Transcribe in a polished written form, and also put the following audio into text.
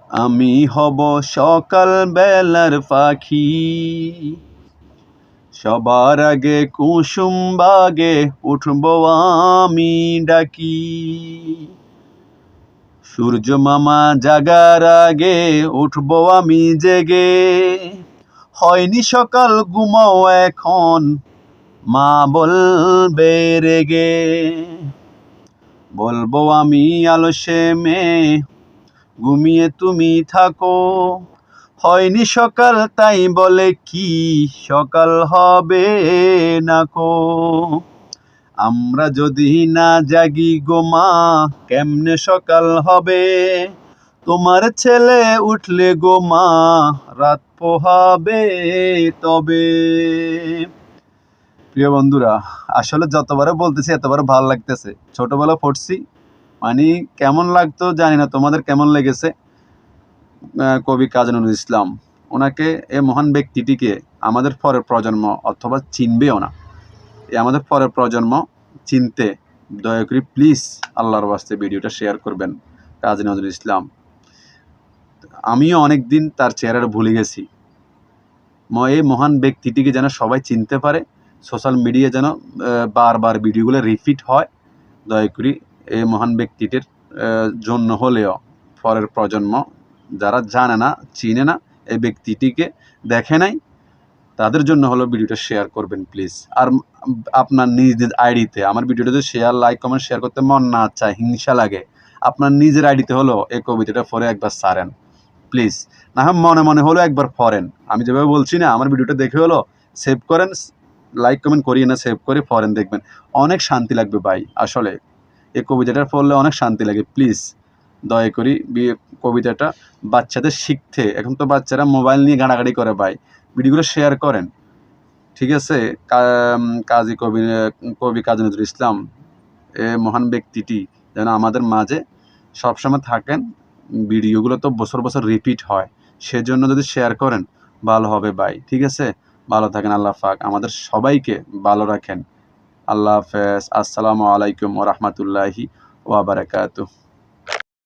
আমি হব সকাল বেলার পাখি, সবার আগে কুসুম বাগে উঠব আমি ডাকি। সূর্য মামা জাগার আগে উঠব আমি জেগে, হয়নি সকাল ঘুমাও এখন, মা বলবে রেগে। বলবো আমি আলসে মেয়ে, ঘুমিয়ে তুমি থাকো, হয়নি সকাল তাই বলে কি সকাল হবে না কো। আমরা যদি না জাগি গো মা, কেমনে সকাল হবে? তোমার ছেলে উঠলে গো মা, রাত পোহাবে তবে। প্রিয় বন্ধুরা, আসলে যতবারে বলতেছি এতবার ভালো লাগতেছে। ছোটবেলা পড়ছি, মানে কেমন লাগতো জানি না, তোমাদের কেমন লেগেছে? কবি কাজী নজরুল ইসলাম, ওনাকে, এই মহান ব্যক্তিটিকে আমাদের পরের প্রজন্ম অথবা চিনবেও না। আমাদের পরের প্রজন্ম চিনতে দয়া করে প্লিজ আল্লাহর ওয়াস্তে ভিডিওটা শেয়ার করবেন। কাজী নজরুল ইসলাম, আমিও অনেক দিন তার চেহারাটা ভুলে গেছি। এই মহান ব্যক্তিটিকে যেন সবাই চিনতে পারে, সোশ্যাল মিডিয়া যেন বারবার ভিডিওগুলো রিপিট হয়। দয়া করে এই মহান ব্যক্তিটির জন্য হলেও পরের প্রজন্ম যারা জানে না, চিনে না, এই ব্যক্তিটিকে দেখে নাই, তাদের জন্য হলো ভিডিওটা শেয়ার করবেন প্লিজ। আর আপনার নিজের আইডিতে আমার ভিডিওটা যদি শেয়ার, লাইক, কমেন্ট, শেয়ার করতে মন না চায়, হিংসা লাগে, আপনার নিজের আইডিতে হলো এই কবিতাটা পড়ে একবার সারেন প্লিজ। না হয় মনে মনে হলো একবার পড়েন, আমি যেভাবে বলছি না, আমার ভিডিওটা দেখে হলো সেভ করেন, লাইক কমেন্ট করিয়ে না, সেভ করে পড়েন, দেখবেন অনেক শান্তি লাগবে ভাই। আসলে এই কবিতাটা পড়লে অনেক শান্তি লাগে। প্লিজ দয়া করি কবিতাটা বাচ্চাদের শিখতে, এখন তো বাচ্চারা মোবাইল নিয়ে ঘাঁটাঘাঁটি করে ভাই, ভিডিওগুলো শেয়ার করেন, ঠিক আছে? কবি কাজী নজরুল ইসলাম, এ মহান ব্যক্তিটি যেন আমাদের মাঝে সবসময় থাকেন। ভিডিওগুলো তো বছর বছর রিপিট হয়, সেজন্য যদি শেয়ার করেন ভালো হবে ভাই, ঠিক আছে? ভালো থাকেন, আল্লাহ পাক আমাদের সবাইকে ভালো রাখেন। আল্লাহ হাফেজ। আসসালামু আলাইকুম ওয়া রাহমাতুল্লাহি ওয়া বারাকাতুহু।